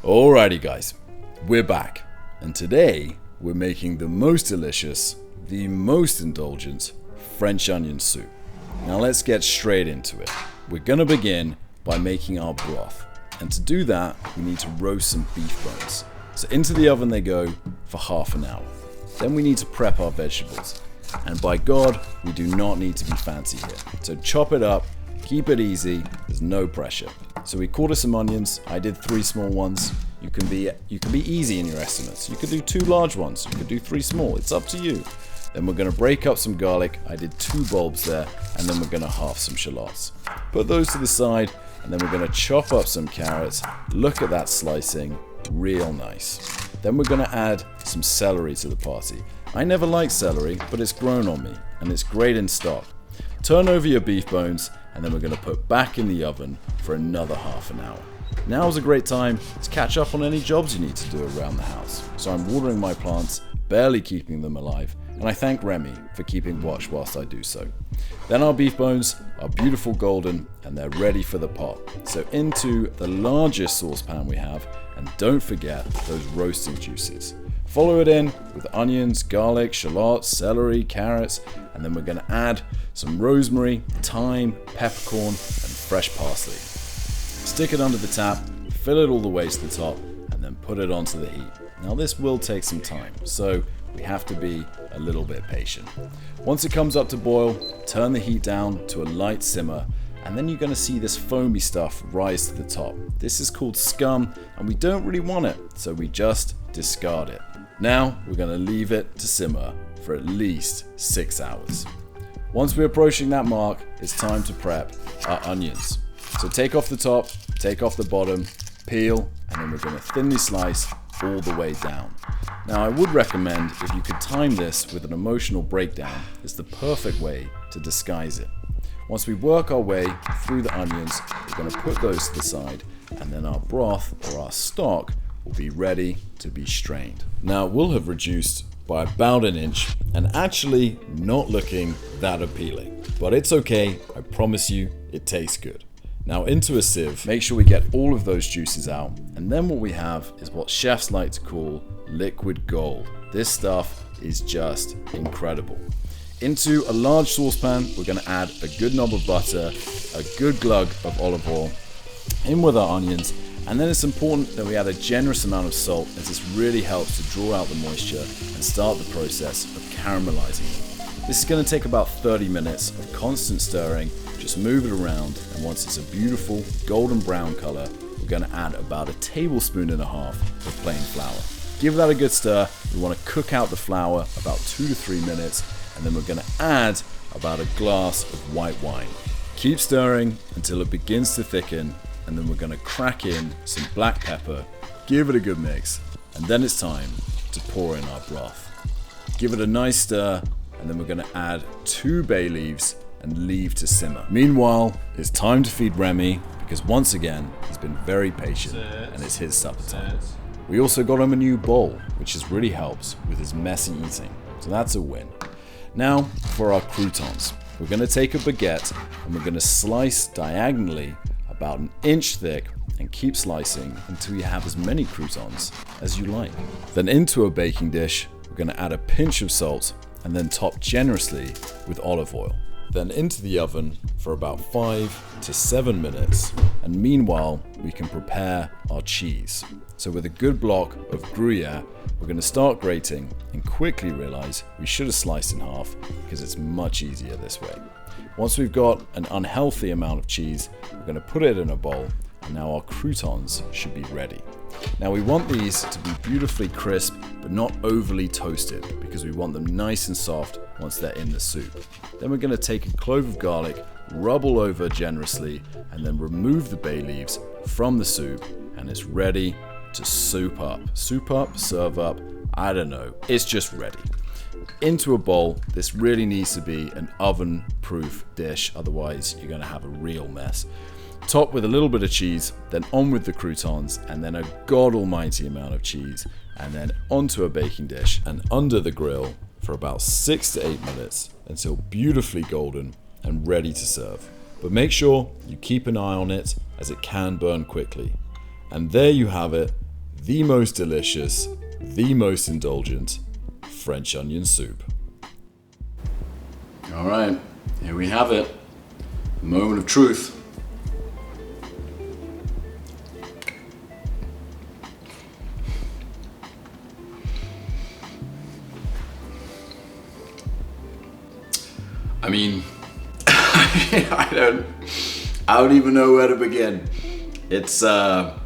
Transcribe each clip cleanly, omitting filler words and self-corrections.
Alrighty guys, we're back, and today we're making the most delicious, the most indulgent French onion soup. Now let's get straight into it. We're gonna begin by making our broth, and to do that we need to roast some beef bones. So into the oven they go for half an hour. Then we need to prep our vegetables, and by God, we do not need to be fancy here. So chop it up, keep it easy, there's no pressure. So we quarter some onions. I did 3 small ones. You can be easy in your estimates. You could do 2 large ones. You could do 3 small. It's up to you. Then we're going to break up some garlic. I did 2 bulbs there, and then we're going to halve some shallots. Put those to the side, and then we're going to chop up some carrots. Look at that slicing, real nice. Then we're going to add some celery to the party. I never liked celery, but it's grown on me, and it's great in stock. Turn over your beef bones, and then we're going to put back in the oven for another half an hour. Now is a great time to catch up on any jobs you need to do around the house. So I'm watering my plants, barely keeping them alive, and I thank Remy for keeping watch whilst I do so. Then our beef bones are beautiful golden, and they're ready for the pot. So into the largest saucepan we have, and don't forget those roasting juices. Follow it in with onions, garlic, shallots, celery, carrots, and then we're going to add some rosemary, thyme, peppercorn, and fresh parsley. Stick it under the tap, fill it all the way to the top, and then put it onto the heat. Now this will take some time, so we have to be a little bit patient. Once it comes up to boil, turn the heat down to a light simmer, and then you're going to see this foamy stuff rise to the top. This is called scum, and we don't really want it, so we just discard it. Now we're going to leave it to simmer for at least 6 hours. Once we're approaching that mark, it's time to prep our onions. So take off the top, take off the bottom, peel, and then we're going to thinly slice all the way down. Now I would recommend if you could time this with an emotional breakdown, it's the perfect way to disguise it. Once we work our way through the onions, we're going to put those to the side, and then our broth or our stock will be ready to be strained. Now it will have reduced by about an inch and actually not looking that appealing, but it's okay, I promise you it tastes good. Now into a sieve, make sure we get all of those juices out, and then what we have is what chefs like to call liquid gold. This stuff is just incredible. Into a large saucepan, we're going to add a good knob of butter, a good glug of olive oil, in with our onions, and then it's important that we add a generous amount of salt, as this really helps to draw out the moisture and start the process of caramelizing them. This is going to take about 30 minutes of constant stirring. Just move it around, and once it's a beautiful golden brown color, we're going to add about 1.5 tablespoons of plain flour. Give that a good stir. We want to cook out the flour about 2 to 3 minutes, and then we're going to add about a glass of white wine. Keep stirring until it begins to thicken, and then we're going to crack in some black pepper, give it a good mix, and then it's time to pour in our broth. Give it a nice stir, and then we're going to add 2 bay leaves and leave to simmer. Meanwhile, it's time to feed Remy, because once again, he's been very patient, and it's his supper time. We also got him a new bowl, which has really helped with his messy eating, so that's a win. Now for our croutons. We're going to take a baguette, and we're going to slice diagonally about 1 inch thick, and keep slicing until you have as many croutons as you like. Then into a baking dish, we're going to add a pinch of salt, and then top generously with olive oil. Then into the oven for about 5 to 7 minutes, and meanwhile we can prepare our cheese. So with a good block of Gruyere, we're going to start grating and quickly realize we should have sliced in half, because it's much easier this way. Once we've got an unhealthy amount of cheese, we're going to put it in a bowl, and now our croutons should be ready. Now we want these to be beautifully crisp but not overly toasted, because we want them nice and soft once they're in the soup. Then we're going to take a clove of garlic, rub all over generously, and then remove the bay leaves from the soup, and it's ready to soup up. Soup up, serve up, I don't know, it's just ready. Into a bowl. This really needs to be an oven-proof dish, otherwise you're going to have a real mess. Top with a little bit of cheese, then on with the croutons, and then a god almighty amount of cheese, and then onto a baking dish and under the grill for about 6 to 8 minutes until beautifully golden and ready to serve. But make sure you keep an eye on it, as it can burn quickly. And there you have it, the most delicious, the most indulgent French onion soup. All right, here we have it. The moment of truth. I mean, I don't even know where to begin. It's good.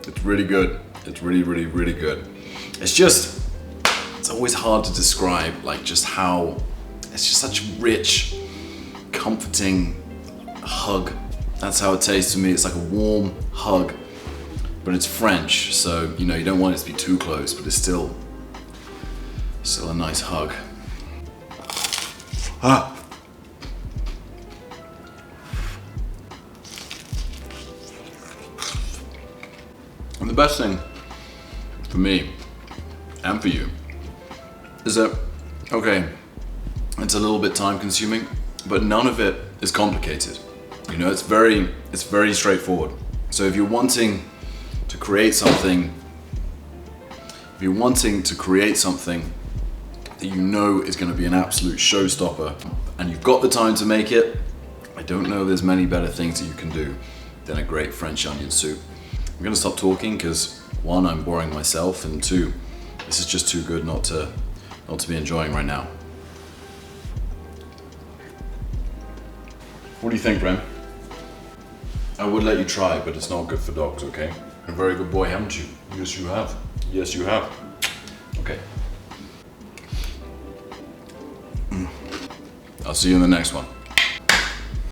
It's really good. It's really good. It's always hard to describe, like, just how, it's just such a rich, comforting hug. That's how it tastes to me. It's like a warm hug, but it's French, so, you know, you don't want it to be too close, but it's still a nice hug. Ah. And the best thing for me and for you is that, okay, it's a little bit time consuming, but none of it is complicated. You know, it's very straightforward. So if you're wanting to create something, that you know is going to be an absolute showstopper, and you've got the time to make it, I don't know there's many better things that you can do than a great French onion soup. I'm going to stop talking because, one, I'm boring myself, and two, this is just too good not to be enjoying right now. What do you think, Rem? I would let you try, but it's not good for dogs, okay? You're a very good boy, haven't you? Yes, you have. Yes, you have. Okay. I'll see you in the next one.